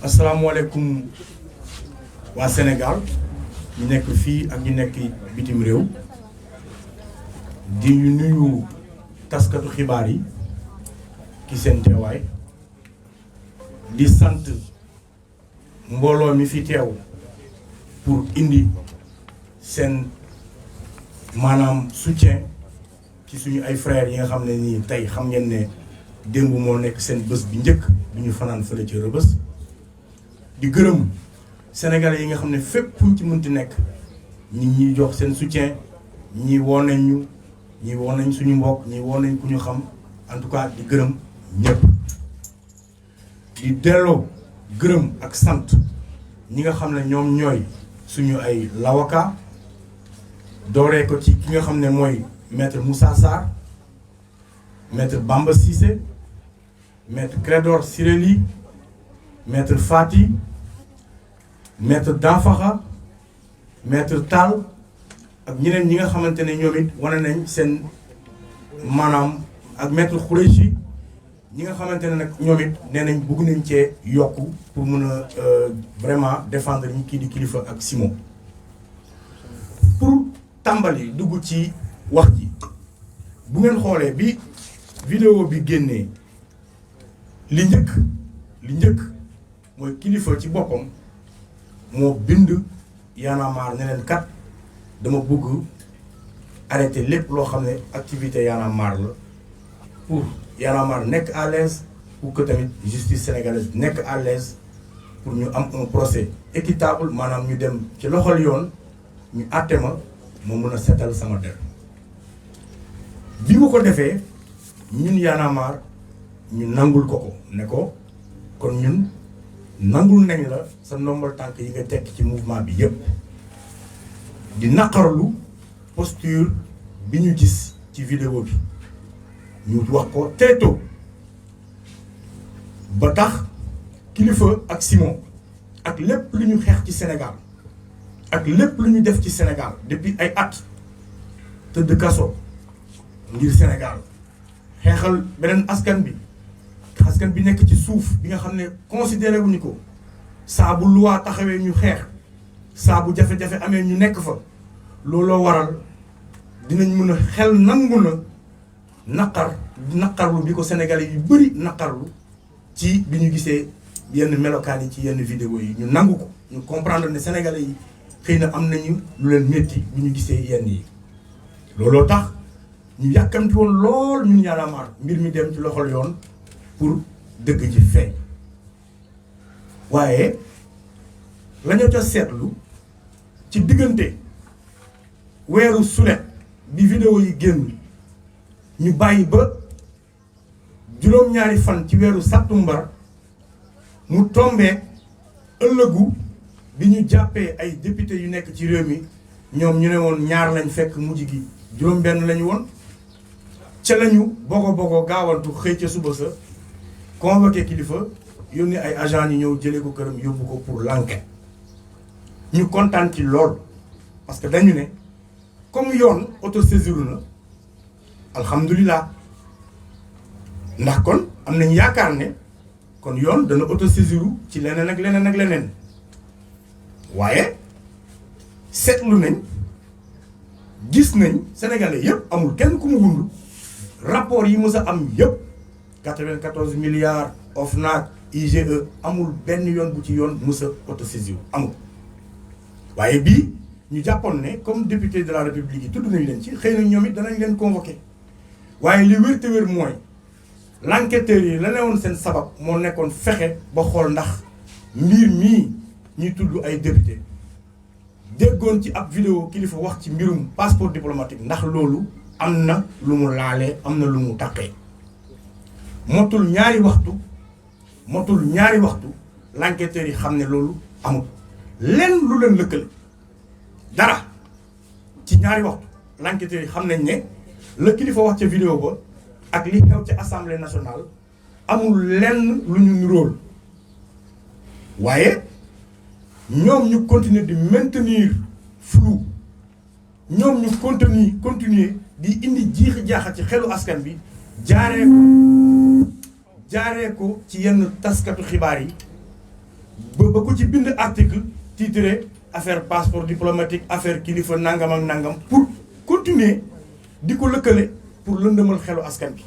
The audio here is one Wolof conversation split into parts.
asalaamaaleykum waa Sénégal ñu nekk fii ak ñu nekk bitim réew di nuyu taskatu xibaar yi ki seen teewaay di sant mbooloo mi fi teew pour indi seen maanaam soutien ci suñu ay frères yi nga xam ne nii tey xam ngeen ne démb moo nekk seen bés bi njëkk bu ñu fanaan fële ci Rebeuss di gërëm sénégalais yi nga xam ne fépp fu ci mënti nekk ñi ñuy jox seen soutien ñii woo nañ ñu ñii woo nañ suñu mbokk ñii woo nañ ku ñu xam en tout cas di gërëm ñëpp di delloo gërëm ak sant ñi nga xam ne ñoom ñooy suñu ay lawaka dooree ko ci ki nga xam ne mooy maître Moussa Sarr maître Bamba Cissé maître Clédor Ciré Ly maître Fati maître Danfakha maître Tall ak ñeneen ñi nga xamante ne ñoom it wane nañ seen maanaam ak maître Khoureyssi ñi nga xamante ne nag ñoom it nee nañ bëgg nañ cee yokku pour mën a vraiment défendre ñi kii di Kilifeu ak Simon. pour tàmbali dugg ci wax ji bu ngeen xoolee bi vidéo bi génnee li njëkk mooy Kilifeu ci boppam moo bind Y'en a marre ne leen kat dama bëgg arrêter lépp loo xam ne activité Y'en a marre la pour Y'en a marre nekk à l'aise pour que tamit justice sénégalaise nekk à l'aise pour ñu am un procès équitable maanaam ñu dem ci loxol yoon ñu àtte ma mën a setal sama der bi mu ko defee ñun Y'en a marre ñu nangul ko ne ko kon ñun nangul nañ la sa ndombal tànk yi nga tekk ci mouvement bi yépp di naqarlu posture bi ñu gis ci vidéo bi ñu wax ko teetoo ba tax Kilifeu ak Simon ak lépp lu ñu xeex ci Sénégal ak lépp lu ñu def ci Sénégal depuis ay at tëdd kaso ngir Sénégal xeexal beneen askan bi nekk ci suuf bi nga xam ne considéré wuñu ko saa bu loi taxawee ñu xeex saa bu jafe-jafe amee ñu nekk fa looloo waral dinañ mën a xel nangu na naqarlu bi ko sénégalais yu bëri naqarlu ci bi ñu gisee yenn melokaan yi ci yenn vidéo yi ñu nangu ko ñu comprendre ne sénégalais yi xëy na am nañu lu leen métti bi ñu gisee yenn yi looloo tax ñu yàkkamti woon lool ñun Y'en a marre mbir mi dem ci loxol yoon pour dëgg ji feeñ waaye lañu ca seetlu ci diggante weeru sulet bi vidéo yi génn ñu bàyyi ba juróom-ñaari fan ci weeru sattumbar mu tombee ëllëgu bi ñu jàppee ay député yu nekk ci réew mi ñoom ñu ne woon ñaar lañ fekk mujj gi juróom-benn lañu woon ca lañu bogo gaawantu xëy ca suba sa convoqué Kilifeu yónni ay agents yi ñëw jëlee ko këram yóbbu ko pour l'enquête ñu kontaan ci lool parce que dañu ne comme yoon autosaisiru na alhamdulilah ndax kon am nañ yaakaar ne kon yoon dana autosaisiru ci leneen ak leneen waaye seetlu nañ gis nañ sénégalais yëpp amul kenn ku mu wund rapport yi mës a am yëpp 94 milliards OFNAC IGE amul benn yoon bu ci yoon mës a autosaisir amul waaye bii ñu jàppoon ne comme député de la république yi tudd nañ leen ci xëy na ñoom it danañ leen convoqué waaye li wér te wér mooy l'enquêteur yi la ne woon seen sabab moo nekkoon fexe ba xool ndax mbir mii ñuy tudd ay député déggoon ci ab vidéo Kilifeu wax ci mbirum passeport diplomatique ndax loolu am na lu mu laalee am na lu mu taqee motul ñaari waxtu l'enquêteur yi xam ne loolu amul lenn lu leen lëkkale dara ci ñaari waxtu l'enquêteur yi xam nañ ne la Kilifeu wax ca vidéo ba ak li xew ca assemblée nationale amul lenn lu ñu niróol waaye ñoom ñu continuer di maintenir flou ñoom ñu continuer di indi jiixi jaaxa ci xelu askan bi jaaree ko ci yenn taskatu xibaar yi ba ko ci bind article titré affaire passeport diplomatique affaire kilifa nangam ak nangam pour continuer di ko lëkkale pour lëndëmal xelu askan bi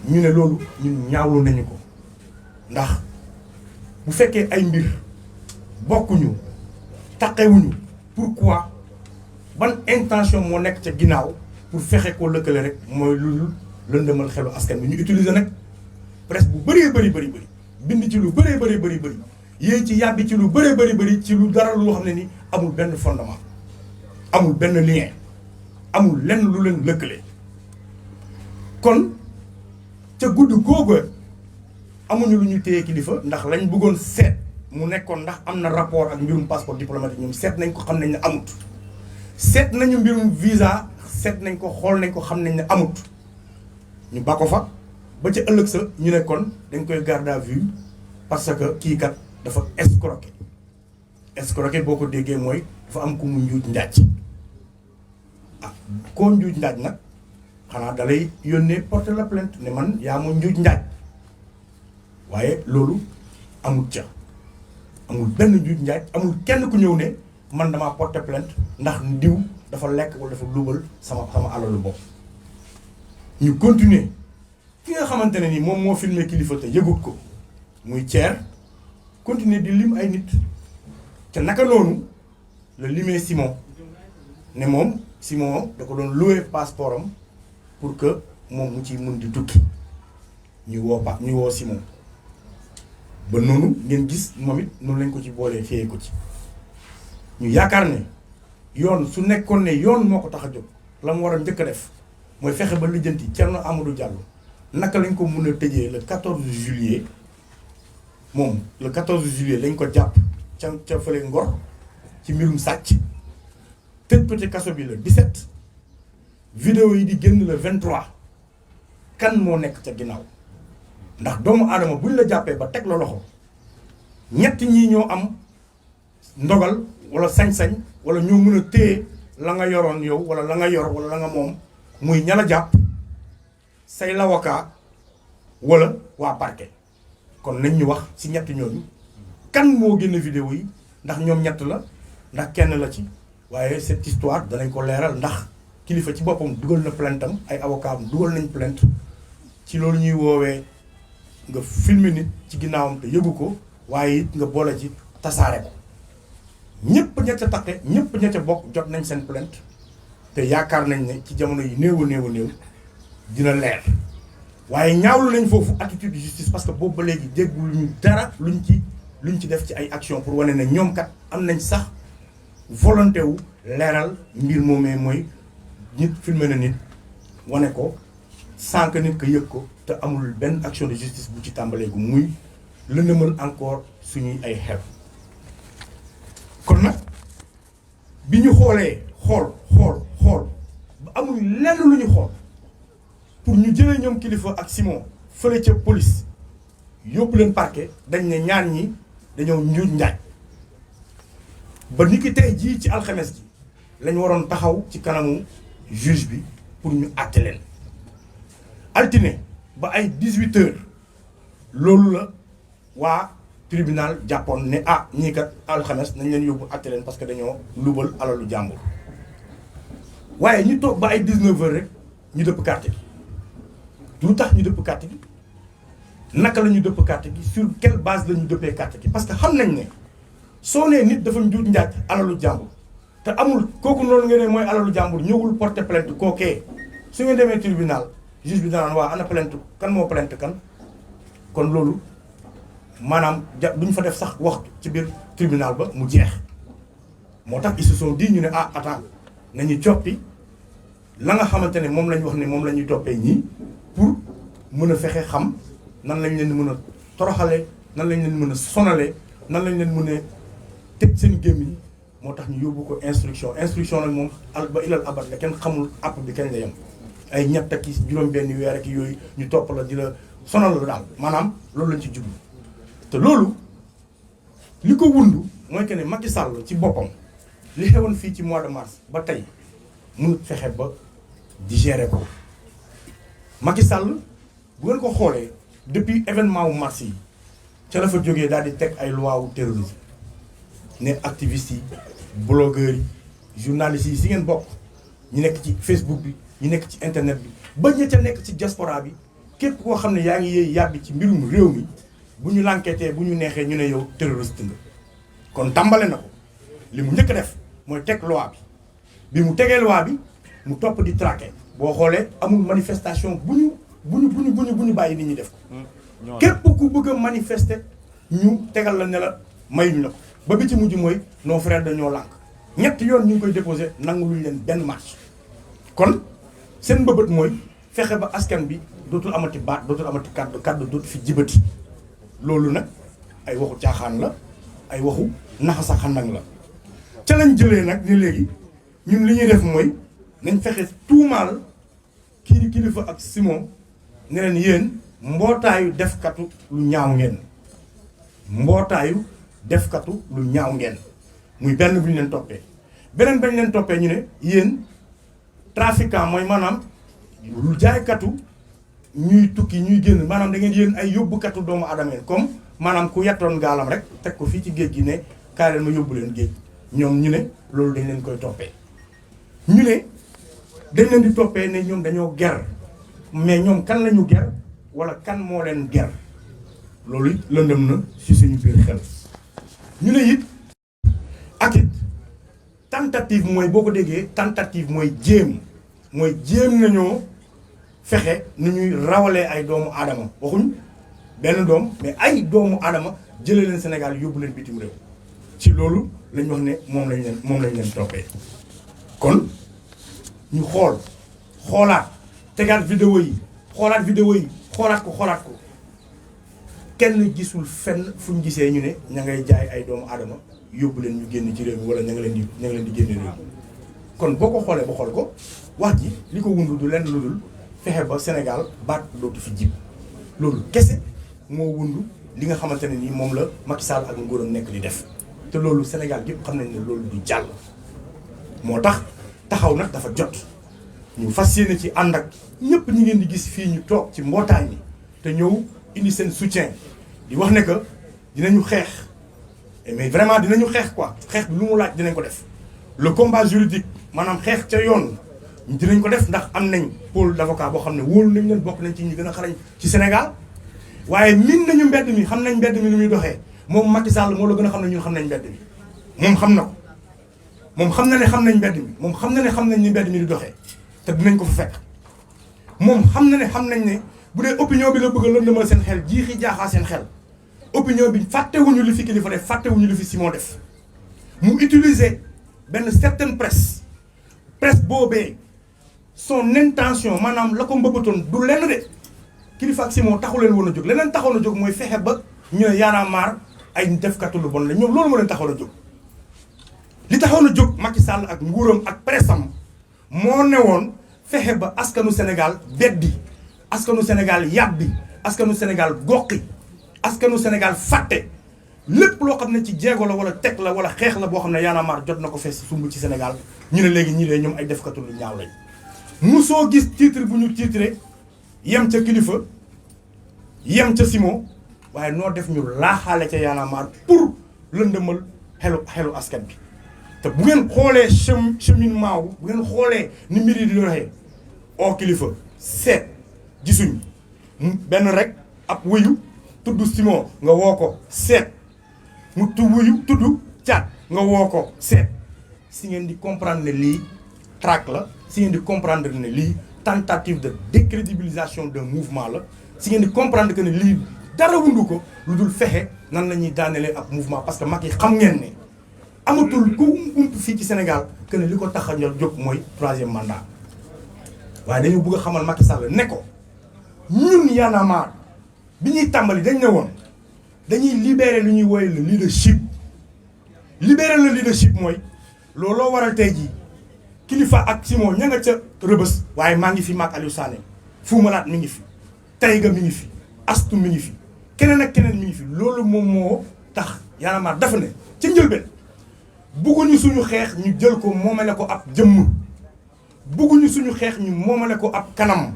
ñu ne loolu ñun ñaawlu nañu ko ndax bu fekkee ay mbir bokkuñu taqewuñu pourquoi ban intention moo nekk ca ginnaaw pour fexe koo lëkkale rek mooy lu lëndëmal xelu askan bi ñu utiliser nag presse bu bëree bëri bind ci lu bëree bëri yéen ci yàbbi ci lu bëri ci lu dara loo xam ne ni amul benn fondement amul benn lien amul lenn lu leen lëkkale kon ca gudd googu amuñu lu ñu téye kilifa ndax lañ bëggoon seet mu nekkoon ndax am na rapport ak mbirum passeport diplomatique ñoom seet nañ ko xam nañ ne amut seet nañu mbirum visa seet nañ ko xool nañ ko xam nañ ne amut ñu ba ko fa ba ca ëllëg sa ñu ne kon dañ koy garde à vue parce que kii kat dafa escroquer boo ko déggee mooy dafa am ku mu njuuj njaaj ah koo njuuj njaaj nag xanaa dalay yónnee porter la plainte ne man yaa ma njuuj njaaj waaye loolu amul ca amul benn njuuj njaaj amul kenn ku ñëw ne man damaa porter plainte ndax diw dafa lekk wala dafa luubal sama alalu bopp ñu continuer ki nga xamante ne ni moom moo filmé kilifa te yëgut ko muy Thier continuer di lim ay nit te naka noonu la limee Simon ne moom Simon da ko doon loué passeport am pour que moom mu ci mun di tukki ñu woo Simon ba noonu ngeen gis moom it noonu lañ ko ci boolee féye ko ci ñu yaakaar ne yoon su nekkoon ne yoon moo ko tax a jóg la mu war a njëkk a def mooy fexe ba lijjanti Thierno Amadou Diallo naka lañ ko mun a tëjee le 14 juillet moom le 14 juillet lañ ko jàpp ca fële Ngor ci mbirum sàcc tëj ko ci kaso bi le 17 vidéo yi di génn le 23 kan moo nekk ca ginnaaw ndax doomu aadama buñ la jàppee ba teg la loxo ñett ñii ñoo am ndogal wala sañ-sañ wala ñoo mën a téye la nga yoroon yow wala la nga yor wala la nga moom muy ña la jàpp say l'avocat wala waa parquet kon nañ ñu wax ci ñett ñooñu kan moo génn vidéo yi ndax ñoom ñett la ndax kenn la ci waaye cette histoire danañ ko leeral ndax kilifa ci boppam dugal na plainte am ay avocat am dugal nañ plainte ci loolu ñuy woowee nga filmer nit ci ginnaawam te yëgu ko waaye it nga boole ci tasaare ko ñëpp ña ca taqe ñëpp ña ca bokk jot nañ seen plainte te yaakaar nañ ne ci jamono yi néew a néew dina leer waaye ñaawlu nañ foofu attitude de justice parce que boobu ba léegi déggul ñu dara luñ ci def ci ay action pour wane ne ñoom kat am nañ sax volonté wu leeral mbir moomee mooy nit filmé na nit wane ko sans que nit ko yëg ko te amul benn action de justice bu ci tàmbaleegu muy lëndëmal encore suñuy ay xel kon nag bi ñu xoolee xool ba amul lenn lu ñu xool pour ñu jëlee ñoom kilifa ak Simon fële ca police yóbbu leen parquet dañ ne ñaar ñi dañoo njuuj njaaj ba ni ki tey jii ci alxames ji lañ waroon taxaw ci kanamu juge bi pour ñu àtte leen altine ba ay 18h loolu la waa tribunal jàppoon ne ñii kat alxames nañ leen yóbbu àtte leen parce que dañoo luubal alalu jàmbur waaye ñu toog ba ay 19h rek ñu dëpp carte gi lu tax ñu dëpp carte gi naka la ñu dëpp carte gi sur quelle base la ñu dëppee carte gi parce que xam nañ ne soo nee nit dafa njuuj njaaj alalu jàmbur te amul kooku noonu nga ne mooy alalu jàmbur ñëwul porter plainte kookee su ngeen demee tribunal juge bi danaan waa ana plainte kan moo plainte kan kon loolu maanaam duñ fa def sax waxtu ci biir tribunal ba mu jeex moo tax ils se sont dit ñu ne attends nañu coppi la nga xamante ne moom lañ wax ne moom la ñuy toppee ñii pour mën a fexe xam nan lañ leen mën a toroxale nan lañ leen mën a sonale nan lañ leen mën a tëj seen gémmiñ moo tax ñu yóbbu ko instruction nag moom ba ilal abat la kenn xamul àpp bi kañ la yem ay ñett ak juróom-benni weer ak yooyu ñu topp la di la sonal la daal maanaam loolu lañ ci jublu te loolu li ko wundu mooy que ne Macky Sall ci boppam li xewoon fii ci mois de mars ba tey mënut fexe ba digérer ko Macky Sall bu ngeen ko xoolee depuis événement wu mars yi ca la fa jógee daal di teg ay loi wu terrorisme ne activistes yi blogueurs yi journalistes yi si ngeen bokk ñu nekk ci Facebook bi ñu nekk ci internet bi ba ña ca nekk ci diaspora bi képp koo xam ne yaa ngi yéey yàbbi ci mbirum réew mi bu ñu l'enquêté bu ñu neexee ñu ne yow terroriste nga kon tàmbale na ko li mu njëkk a def mooy teg loi bi mu tegee loi bi mu topp di traqué boo xoolee amul manifestation bu ñu bàyyi nit ñi def ko képp ku bëgg a manifester ñu tegal la ne la mayuñ la ko ba bi ci mujj mooy nos frères dañoo lànk ñetti yoon ñu ngi koy déposé nangu luñ leen benn marche kon seen mbëbët mooy fexe ba askan bi dootul amati baat dootul amati kàddu dootu fi jibati loolu nag ay waxu caaxaan la ay waxu naxasa xandang la ca lañ jëlee nag ni léegi ñun li ñuy def mooy nañ fexe tuumaal kii di Kilifeu ak Simon ne leen yéen mbootaayu defkatu lu ñaaw ngeen mbootaayu defkatu lu ñaaw ngeen muy benn bu ñu leen toppee beneen bañ leen toppee ñu ne yéen trafiquant mooy maanaam lu jaaykatu ñuy tukki ñuy génn maanaam da ngeen yéen ay yóbbukatu doomu aadama ngeen comme maanaam ku yettoon gaalam rek teg ko fii ci géej gi ne kaay leen ma yóbbu leen géej ñoom ñu ne loolu dañ leen koy toppee ñu ne dañ leen di toppee ne ñoom dañoo ger mais ñoom kan lañu ger wala kan moo leen ger loolu it lëndëm na ci suñu biir xel ñu ne it ak it tentative mooy boo ko déggee tentative mooy jéem nañoo fexe nu ñuy rawalee ay doomu aadama waxuñ benn doom mais ay doomu aadama jëlee leen Sénégal yóbbu leen bitim réew ci loolu lañ wax ne moom lañ leen toppee kon ñu xoolaat tegaat vidéo yi xoolaat ko kenn gisul fenn fu ñu gisee ñu ne ña ngay jaay ay doomu aadama yóbbu leen ñu génn ci réew mi wala ña nga leen di génne réew mi kon boo ko xoolee ba xool ko wax ji li ko wundu du lenn lu dul fexe ba Sénégal baat dootu fi jib loolu kese moo wundu li nga xamante ne nii moom la Macky Sall ak nguuram nekk di def te loolu Sénégal yëpp xam nañ ne loolu du jàll moo tax taxaw nag dafa jot ñu fas yéene ci ànd ak ñëpp ñi ngeen di gis fii ñu toog ci mbootaay mi te ñëw indi seen soutien di wax ne que dinañu xeex mais vraiment dinañu xeex quoi xeex bi lu mu laaj dinañ ko def le combat juridique maanaam xeex ca yoon dinañ ko def ndax am nañ pôle d'avocat boo xam ne wóolu nañ leen bokk nañ ci ñi gën a xarañ ci Sénégal waaye min nañu mbedd mi xam nañ mbedd mi lu muy doxee moom Macky Sall moo la gën a xam ne ñun xam nañ mbedd mi moom xam na ko moom xam na ne xam nañ mbedd mi moom xam na ne xam nañ ni mbedd mi di doxee te dinañ ko fa fekk moom xam na ne xam nañ ne bu dee opinion bi la bëgg a lëndëmal seen xel jiixi jaaxaa seen xel opinion bi fàttewuñu li fi Kilifeu def fàttewuñu li fi Simon def mu utiliser benn certaine presse boobee son intention maanaam la ko mbëbbatoon du lenn de Kilifeu ak Simon taxu leen woon a jóg leneen taxoon a jóg mooy fexe ba ñu ne Y'en a marre ay defkatu lu bon la ñoom loolu moo leen taxoon a jóg li taxoon a jóg Macky Sall ak nguuram ak pressam moo ne woon fexe ba askanu Sénégal beddi askanu Sénégal yàbbi askanu Sénégal goqi askanu Sénégal fàtte lépp loo xam ne ci jéego la wala teg la wala xeex la boo xam ne Y'en a marre jot na ko fees sumb ci Sénégal ñu ne léegi ñii de ñoom ay defkatu lu ñaaw lañ musoo gis titre bu ñu titré yem ca Kilifeu yem ca Simon waaye noo def ñu laaxaale ca Y'en a marre pour lëndëmal xelu askan bi te bu ngeen xoolee cheminement wu bu ngeen xoolee ni mbir yi di doxee oo Kilifeu seet gisuñ benn rek ab wuyu tudd Simon nga woo ko seet mu wuyu tudd Thiat nga woo ko seet si ngeen di comprendre ne lii traque la si ngeen di comprendre ne lii tentative de décrédibilisation d'un mouvement la si ngeen di comprendre que ne lii dara wundu ko lu dul fexe nan la ñuy daanelee ab mouvement parce que Macky xam ngeen ne amatul ku ump fii ci Sénégal que ne li ko tax a jóg mooy 3e mandat waaye dañu bëgg a xamal Macky Sall ne ko ñun Y'en a marre bi ñuy tàmbali dañ ne woon dañuy libérer lu ñuy woowee le leadership libérer le leadership mooy looloo waral tey jii Kilifeu ak Simon ña nga ca Rëbës waaye maa ngi fi maak Aliou Sané Fou Malade mi ngi fi Taïga mi ngi fi Astou mi ngi fi keneen ak keneen mi ngi fi loolu moom moo tax Y'en a marre dafa ne ci njëlbeen bugguñu suñu xeex ñu jël ko moomale ko ab jëmm bugguñu suñu xeex ñu moomale ko ab kanam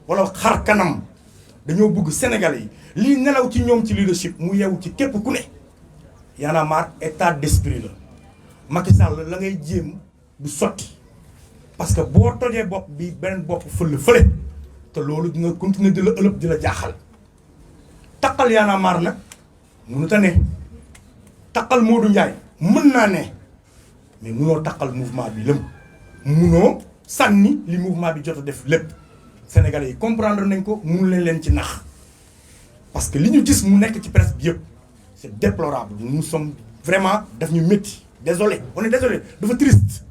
wala xar kanam dañoo bugg Sénégalais yi lii nelaw ci ñoom ci leadership mu yeewu ci képp ku ne Y'en a marre état d'esprit la Macky Sall la ngay jéem du sotti parce que boo tojee bopp bi beneen bopp fële te loolu dina continuer di la ëlëb di la jaaxal taqal Y'en a marre nag mënut a ne taqal Modou Ndiaye mën naa ne mais munoo taqal mouvement bi lëm munoo sànni li mouvement bi jot a def lépp Sénégalais yi comprendre nañ ko mun leen ci nax parce que li ñu gis mu nekk ci presse bi yëpp c'est déplorable nous sommes vraiment daf ñu métti désolé on est désolé dafa triste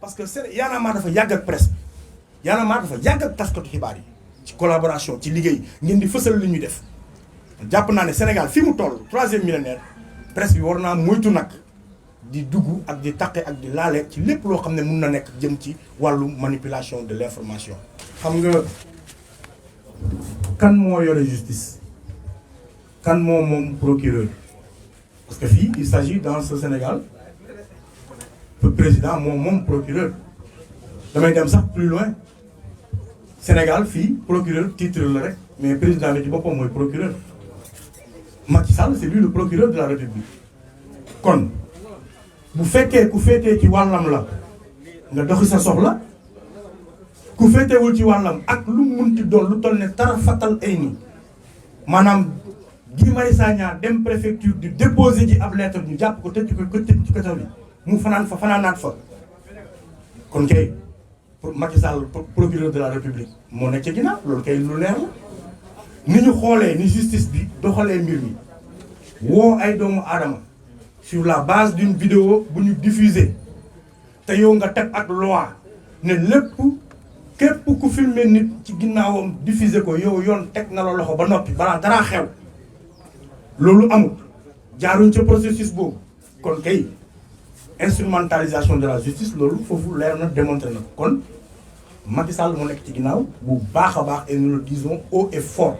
parce que Y'en a marre dafa yàgg ak presse bi Y'en a marre dafa yàgg ak taskatu xibaar yi ci collaboration ci liggéey ngeen di fësal li ñuy def jàpp naa ne Sénégal fi mu toll 3e millénaire presse bi war naa moytu nag di dugg ak di taqe ak di laale ci lépp loo xam ne mun na nekk jëm ci wàllu manipulation de l'information. xam nga kan moo yore justice kan moom procureur parce que fii il s'agit dans ce Sénégal le président moom procureur damay dem sax plus loin Sénégal fii procureur titre la rek mais président bi ci boppam mooy procureur Macky Sall c'est lui le procureur de la République kon bu fekkee ku féetee ci wàllam la nga doxi sa soxla ku féeteewul ci wàllam ak lu munti doon lu toll ne tara fatal ay ni maanaam Guy Marius Sagna dem préfecture di déposer ji ab lettre ñu jàpp ko tëj ci kaso bi mu fanaanaat fa kon kay Macky Sall procureur de la République moo nekk ci ginnaaw loolu kay lu leer la ni ñu xoolee ni justice bi doxalee mbir mi woo ay doomu aadama sur la base d'une vidéo bu ñu diffuser te yow nga teg ak loi ne lépp képp ku filmer nit ci ginnaawam diffuser ko yow yoon teg na la loxo ba noppi balaa dara xew loolu amul jaaruñ ca processus boobu kon kay instrumentalisation de la justice loolu foofu leer na démontré na kon Macky Sall moo nekk ci ginnaaw bu baax a baax et nous le disons haut et fort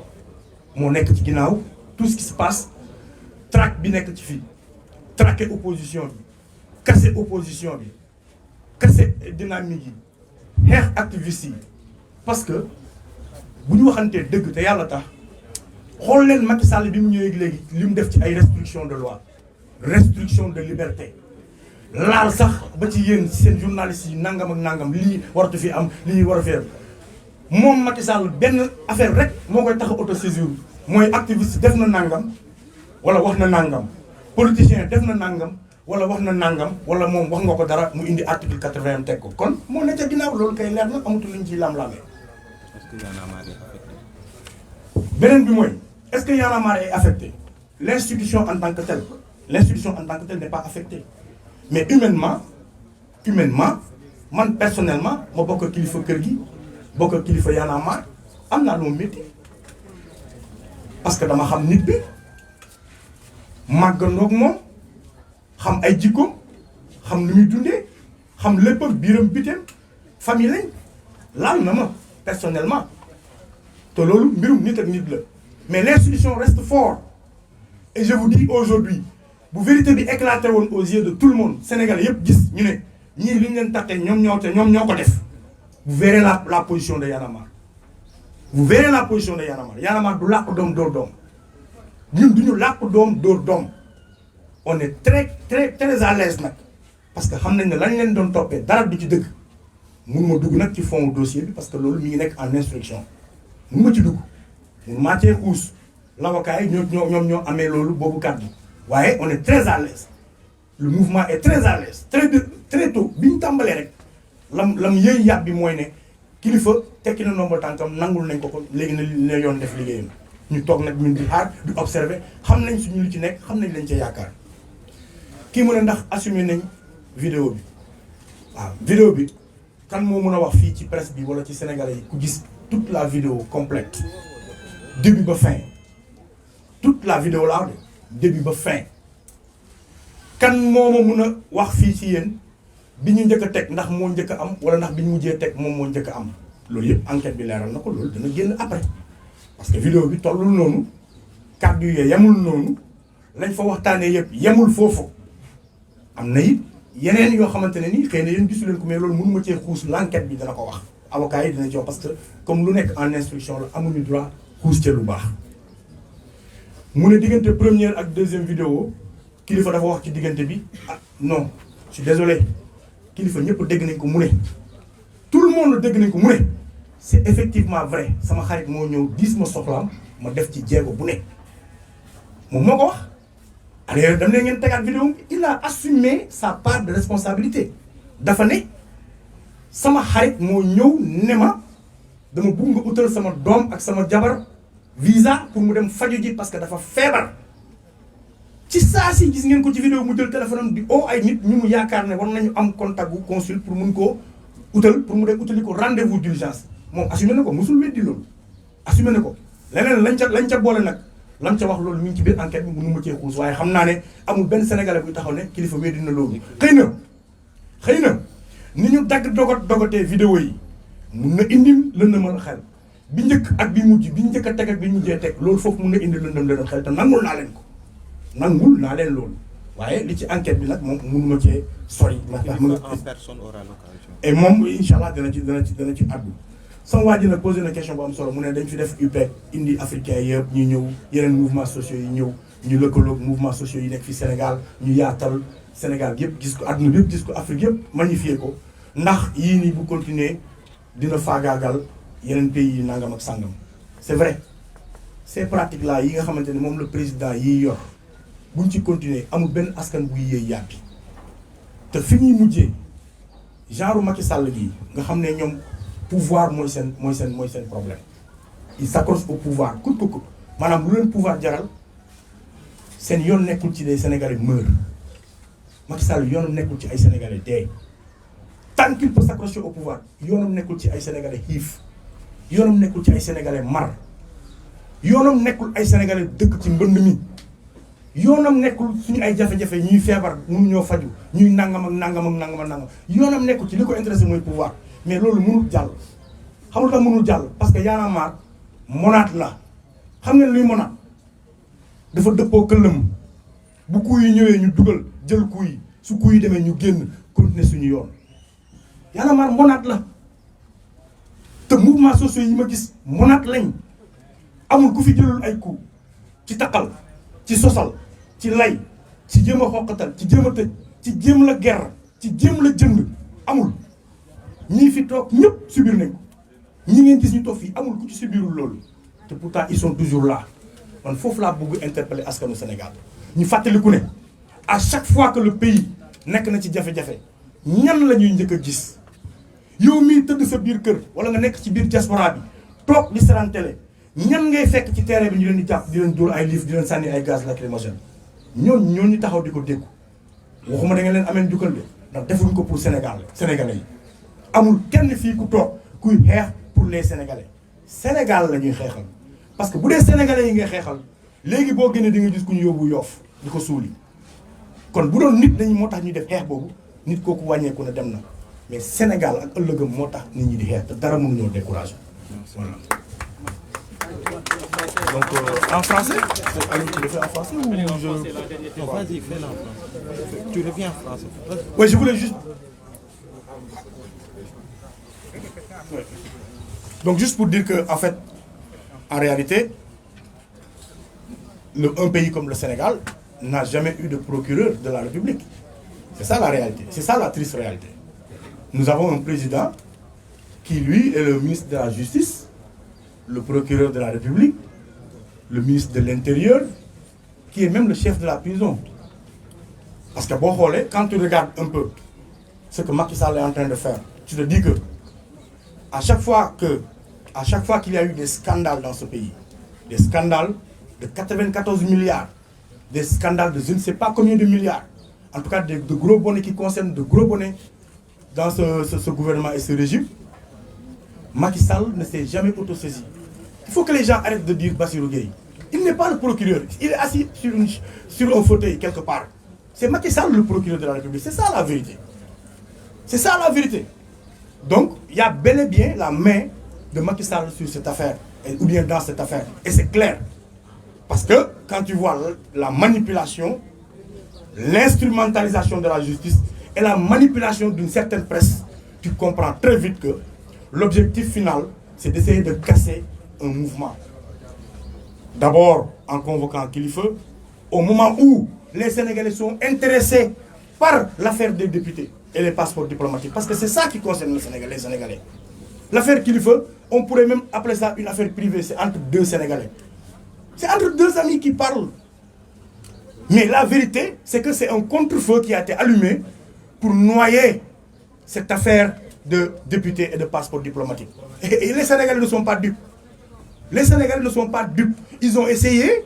moo nekk ci ginnaaw tout ce qui se passe traque bi nekk ci fii traquer opposition bi casser opposition bi casser dynamique yi xeex activiste yi parce que bu ñu waxantee dëgg te yàlla tax xool leen Macky Sall bi mu ñëwee léegi li mu def ci ay restriction de loi restriction de liberté laal sax ba ci yéen seen journalistes yi nangam ak nangam lii waratu fi am lii war a fi am moom Macky Sall benn affaire rek moo koy tax a autosaisir mooy activiste def na nangam wala wax na nangam politicien def na nangam wala wax na nangam wala moom wax nga ko dara mu indi article 80 teg ko kon moo ne ca ginnaaw loolu kay leer na amatul luñ ciy lam-lamee. beneen bi mooy est-ce que Y'en a marre est affecté l'institution en tant que telle l'institution en tant que telle n'est pas affectée mais humainement man personnellement ma bokk kilifa kër gi bokk kilifa Y'en a marre am naa lu ma métti parce que dama xam nit bi màggandoog moom xam ay jikkoom xam nu muy dundee xam lépp ak biiram biteem famille lañ laal na ma personnellement te loolu mbirum nit ak nit la mais l'institution reste fort et je vous dis aujourd'hui bu vérité bi éclaté woon aux yeux de tout le monde Sénégalais yëpp gis ñu ne ñii li ñu leen tàttee ñoom ñoo ko def vous verrez la position de Y'en a marre vous verrez la position de Y'en a marre Y'en a marre du làq doom dóor doom ñun du ñu làq doom dóor doom on est très très très à l'aise nag parce que xam nañ ne lañ leen doon toppee dara du ci dëgg mënuma dugg nag ci fond dossier bi parce que loolu mi ngi nekk en instruction mënuma ci dugg mënuma cee xuus l'avocat yi ñoom ñoo amee loolu boobu kàddu waaye on est très à l'aise le mouvement est très à l'aise très tôt bi ñu tàmbalee rek lam yëy yàb bi mooy ne kilifa tekki na ndombo tànkam nangul nañ ko léegi na yoon def liggéeyam ñu toog nag ñun di xaar di observer xam nañ suñu li ci nekk xam nañ lañ ca yaakaar kii mu ne ndax assumer nañ vidéo bi waaw vidéo bi kan moo mën a wax fii ci presse bi wala ci Sénégalais yi ku gis toute la vidéo complète début ba fin toute la vidéo laa de début ba fin kan moo ma mën a wax fii ci yéen bi ñu njëkk a teg ndax moo njëkk a am wala ndax bi ñu mujjee teg moom moo njëkk a am loolu yëpp enquête bi leeral na ko loolu dana génn après parce que vidéo bi tollul noonu kàddu yee yemul noonu lañ fa waxtaanee yëpp yemul foofu am na it yeneen yoo xamante ne nii xëy na yéen gisu leen ko mais loolu mënu ma cee xuus l'enquête bi dana ko wax avocat yi dina ci wax parce que comme lu nekk en instruction la amuñu droit xuus ca lu baax mu ne diggante première ak deuxième vidéo kilifa dafa wax ci diggante bi ah non je suis désolé kilifa ñëpp dégg nañ ko mu ne tout le monde dégg nañ ko mu ne c'est effectivement vrai sama xarit moo ñëw diis ma soxlaam ma def ci jéego bu ne moom moo ko wax. alors dam ne ngeen tegaat vidéo il a assumé sa part de responsabilité dafa ne sama xarit moo ñëw ne ma dama bugg nga utal sama doom ak sama jabar visa pour mu dem faju ji parce que dafa feebar ci saa si gis ngeen ko ci vidéo mu jël téléphone am di oo ay nit ñu mu yaakaar ne war nañu am contact bu consul pour mun koo utal pour mu dem utali ko rendez-vous d'urgence moom assumé na ko mosul weddi loolu assumé na ko leneen lañ ca boole nag lam ca wax loolu mi ngi ci biir enquête bi mënu ma cee xuus waaye xam naa ne amul benn sénégalais buy taxaw ne kilifa weddi na loolu xëy na ni ñu dagg dogatee vidéo yi mun na indi lëndëmal xel bi njëkk ak bi mujj bi njëkk a teg ak bi mujjee teg loolu foofu mun na indi lëndëm xel te nangul naa leen loolu waaye li ci enquête bi nag moom mënu ma cee sori ndax mën a personne aura l'occasion et moom incha allah dana ci addu sama waa ji nag posé na question bu am solo mu ne dañ fi def UPEC indi africain yëpp ñu ñëw yeneen mouvement sociaux yi ñëw ñu lëkkaloog mouvement sociaux yi nekk fi Sénégal ñu yaatal Sénégal yëpp gis ko àdduna bi yëpp gis ko Afrique yëpp magnifier ko ndax yii nii bu continuer dina faagaagal yeneen pays yi nangam ak sàngam c'est vrai ces pratiques là yi nga xamante ne moom le président yiy yor buñ ci continuer amul benn askan buy yéey yàppi te fi ñuy mujjee genre Macky Sall gii nga xam ne ñoom pouvoir mooy seen problème il s'accroche au pouvoir coûte que coûte maanaam lu leen pouvoir jaral seen yoon nekkul ci des Sénégalais meurent Macky Sall yoonam nekkul ci ay Sénégalais dee tant qu'il peut s'accrocher au pouvoir yoonam nekkul ci ay Sénégalais xiif yoonam nekkul ci ay Sénégalais mar yoonam nekkul ay Sénégalais dëkk ci mbënd mi yoonam nekkul suñu ay jafe-jafe ñuy feebar mënuñoo faju ñuy nangam yoonam nekkul ci li ko intéressé mooy pouvoir mais loolu mënul jàll xam nga tax mënul jàll parce que Y'en a marre monate la xam ngeen luy monate dafa dëppoo këllëm bu kuy yi ñëwee ñu dugal jël kuy su kuy yi demee ñu génn continuer suñu yoon Y'en a marre monate la te mouvement sociaux yi ma gis monate lañ amul ku fi jëlul ay coup ci taqal ci sosal ci lay ci jéem a xoqatal ci jéem a tëj ci jéem la ger ci jéem la jënd amul ñii fi toog ñëpp subir nañ ko ñi ngeen gis ñu toog fii amul ku ci subirul loolu te pourtant ils sont toujours là man foofu laa bëgg interpeller askanu Sénégal ñu fàttaliku ne à chaque fois que le pays nekk na ci jafe-jafe ñan la ñuy njëkk a gis yow mii tëdd sa biir kër wala nga nekk ci biir diaspora bi toog di seetaan télé ñan ngay fekk ci terrain bi ñu leen di jàpp di leen dóor ay livre di leen sànni ay gaz lacrymogène ñooñu taxaw di ko déggu waxuma da nga leen ameen jukkal de ndax defuñ ko pour sénégalais yi amul kenn fii ku toog kuy xeex pour les sénégalais Sénégal la ñuy xeexal parce que bu dee sénégalais yi ngay xeexal léegi boo génnee di nga gis ku ñu yóbbu Yoff di ko suuli kon bu doon nit dañu moo tax ñu def xeex boobu nit kooku wàññeeku na dem na mais Sénégal ak ëllëgam moo tax nit ñi di xeex te dara mënuñoo décourager voilà. Donc en français, tu le fais en français ou je... Non, vas-y, fais-le en français. Tu reviens en français. Oui, je voulais juste... Ouais. Donc juste pour dire que, en fait, en réalité, un pays comme le Sénégal n'a jamais eu de procureur de la République. C'est ça la réalité. C'est ça la triste réalité. Nous avons un président qui, lui, est le ministre de la Justice, le procureur de la République, le ministre de l'Intérieur, qui est même le chef de la prison. Parce que bon, quand tu regardes un peu ce que Macky Sall est en train de faire, tu te dis que à chaque fois qu'il y a eu des scandales dans ce pays, des scandales de 94 milliards, des scandales de je ne sais pas combien de milliards, en tout cas de gros bonnets qui concernent de gros bonnets dans ce gouvernement et ce régime, Macky Sall ne s'est jamais autosaisi. Il faut que les gens arrêtent de dire Bassirou Gueye. Il n'est pas le procureur. Il est assis sur un fauteuil quelque part. C'est Macky Sall le procureur de la République. C'est ça la vérité. C'est ça la vérité. Donc, il y a bel et bien la main de Macky Sall sur cette affaire, ou bien dans cette affaire. Et c'est clair. Parce que quand tu vois la manipulation, l'instrumentalisation de la justice et la manipulation d'une certaine presse, tu comprends très vite que l'objectif final, c'est d'essayer de casser un mouvement. D'abord en convoquant Kilifeu, au moment où les Sénégalais sont intéressés par l'affaire des députés et les passeports diplomatiques. Parce que c'est ça qui concerne les Sénégalais. L'affaire Kilifeu, on pourrait même appeler ça une affaire privée, c'est entre deux Sénégalais. C'est entre deux amis qui parlent. Mais la vérité, c'est que c'est un contre-feu qui a été allumé pour noyer cette affaire de députés et de passeports diplomatiques. Et les Sénégalais ne sont pas dupes. Les Sénégalais ne sont pas dupes. Ils ont essayé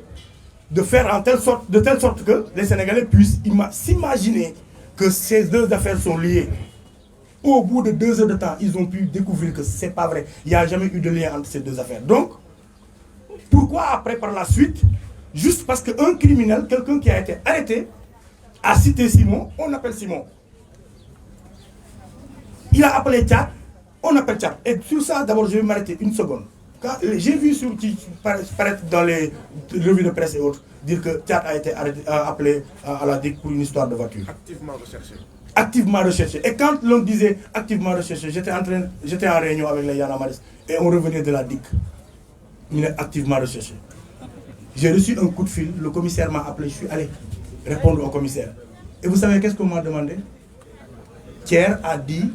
de faire de telle sorte que les Sénégalais puissent s'imaginer que ces deux affaires sont liées. Au bout de 2 heures de temps, ils ont pu découvrir que ce n'est pas vrai. Il n'y a jamais eu de lien entre ces deux affaires. Donc, pourquoi après, par la suite, juste parce qu'un criminel, quelqu'un qui a été arrêté, a cité Simon, on appelle Simon. Il a appelé Tchad, on appelle Tchad. Et sur ça, d'abord, je vais m'arrêter une seconde. J'ai vu paraître dans les revues de presse et autres, dire que Tchad a été appelé à la DIC pour une histoire de voiture. Activement recherché. Activement recherché. Et quand l'on disait activement recherché, j'étais en réunion avec les Yana Maris et on revenait de la DIC. Il est activement recherché. J'ai reçu un coup de fil, le commissaire m'a appelé, je suis allé répondre au commissaire. Et vous savez qu'est-ce qu'on m'a demandé? Thiers a dit,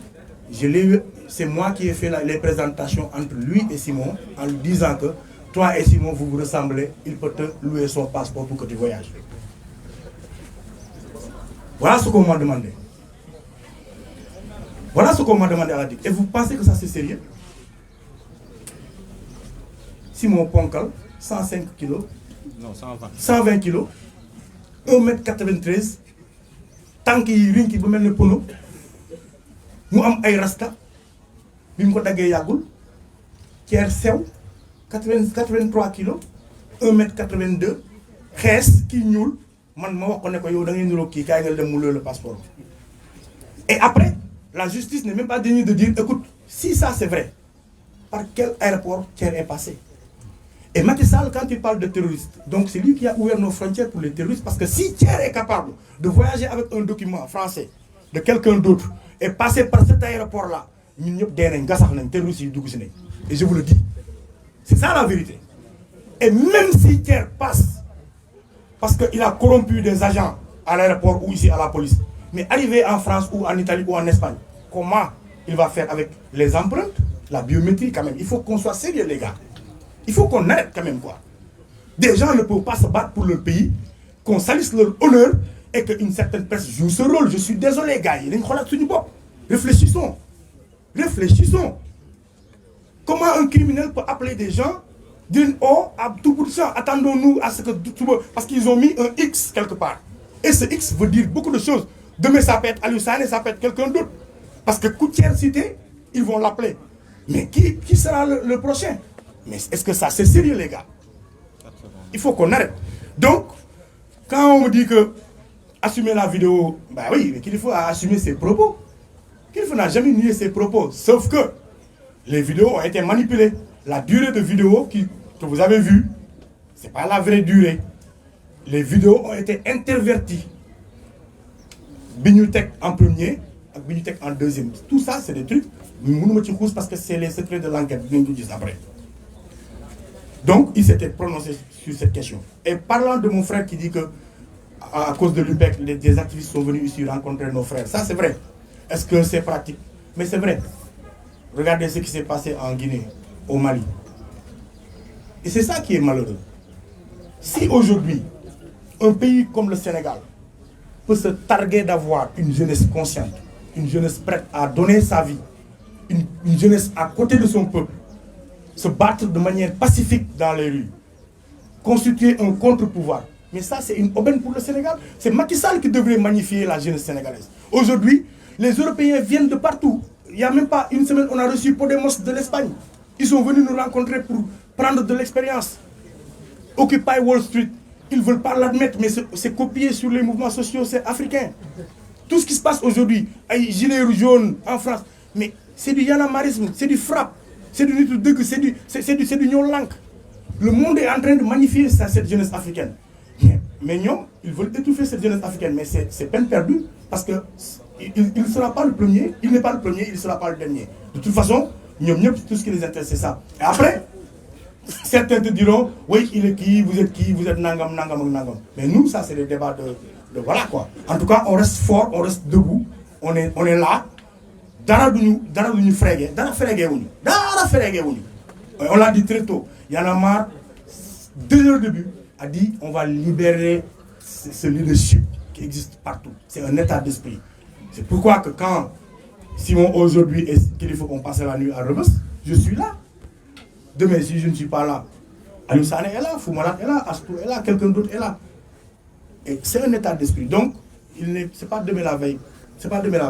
c'est moi qui ai fait les présentations entre lui et Simon en lui disant que toi et Simon vous vous ressemblez, il peut te louer son passeport pour que tu voyages. Voilà ce qu'on m'a demandé. Voilà ce qu'on m'a demandé à la DIC. Et vous pensez que ça c'est sérieux? Simon Ponkal, 105 kilos. Non, 120. 120 kilos. 1m93. Tant qu'il rinki bu melni pono. Mu am ay rasta. Bim ko daggé yagul. Thiers sew. 83 kilos. 1m82. Xess ki ñuul. Man ma wax ko ne ko yow da ngay niro ki kay nga dem mu le passeport. Et après, la justice n'est même pas digne de dire, écoute, si ça c'est vrai, par quel aéroport Thiers est passé? Et Macky Sall, quand il parle de terroristes, donc c'est lui qui a ouvert nos frontières pour les terroristes, parce que si Thiers est capable de voyager avec un document français de quelqu'un d'autre et passer par cet aéroport-là, et je vous le dis, c'est ça la vérité. Et même si Thiers passe, parce qu'il a corrompu des agents à l'aéroport ou ici à la police, mais arrivé en France ou en Italie ou en Espagne, comment il va faire avec les empreintes, la biométrie quand même? Il faut qu'on soit sérieux les gars. Il faut qu'on arrête quand même quoi. Des gens ne peuvent pas se battre pour leur pays, qu'on salisse leur honneur et qu'une certaine presse joue ce rôle. Je suis désolé gars, réfléchissons. Réfléchissons. Comment un criminel peut appeler des gens, dire oh, à tout bout de champ, attendons-nous à ce que parce qu'ils ont mis un X quelque part. Et ce X veut dire beaucoup de choses. Demain, ça peut être Aliou Sané, ça peut être quelqu'un d'autre. Parce que Thiers cité, ils vont l'appeler. Mais qui sera le prochain? Mais est-ce que ça c'est sérieux, les gars? Il faut qu'on arrête. Donc, quand on me dit que assumer la vidéo, bah oui, mais qu'il faut assumer ses propos. Qu'il n'a jamais nié ses propos. Sauf que les vidéos ont été manipulées. La durée de vidéo que vous avez vue, ce n'est pas la vraie durée. Les vidéos ont été interverties. Bignutek en premier et Bignutek en deuxième. Tout ça, c'est des trucs, parce que c'est les secrets de l'enquête. Donc, il s'était prononcé sur cette question. Et parlant de mon frère qui dit que, à cause de l'UPEC, des activistes sont venus ici rencontrer nos frères, ça c'est vrai. Est-ce que c'est pratique? Mais c'est vrai. Regardez ce qui s'est passé en Guinée, au Mali. Et c'est ça qui est malheureux. Si aujourd'hui, un pays comme le Sénégal peut se targuer d'avoir une jeunesse consciente, une jeunesse prête à donner sa vie, une jeunesse à côté de son peuple, se battre de manière pacifique dans les rues, constituer un contre-pouvoir. Mais ça, c'est une aubaine pour le Sénégal. C'est Macky Sall qui devrait magnifier la jeunesse sénégalaise. Aujourd'hui, les Européens viennent de partout. Il n'y a même pas une semaine, on a reçu Podemos de l'Espagne. Ils sont venus nous rencontrer pour prendre de l'expérience. Occupy Wall Street, ils ne veulent pas l'admettre, mais c'est copié sur les mouvements sociaux, c'est africain. Tout ce qui se passe aujourd'hui, les gilets jaunes en France, mais c'est du yanamarisme, c'est du frappe, c'est du nitudug, c'est du nyolank. Le monde est en train de magnifier cette jeunesse africaine. Mais non, ils veulent étouffer cette jeunesse africaine, mais c'est peine perdue, parce qu'il ne sera pas le premier, il n'est pas le premier, il ne sera pas le dernier. De toute façon, tout ce qui les intéresse, c'est ça. Et après, Certains te diront, oui, il est qui, vous êtes nangam, nangam, nangam. Mais nous, ça, c'est des débats de voilà quoi. En tout cas, on reste fort, on reste debout, on est là. Dara duñu frégué, dara frégué wuñu. On l'a dit très tôt. Y'en a marre, dès le début, a dit on va libérer ce leadership qui existe partout. C'est un état d'esprit. C'est pourquoi que quand Simon aujourd'hui est qu'il faut qu'on passe la nuit à Rebeuss, je suis là. Demain, si je ne suis pas là, Aliou Sané est là, Foumalat est là, Astou est là, quelqu'un d'autre est là. Et c'est un état d'esprit. Donc, c'est pas demain la veille. C'est pas demain la veille.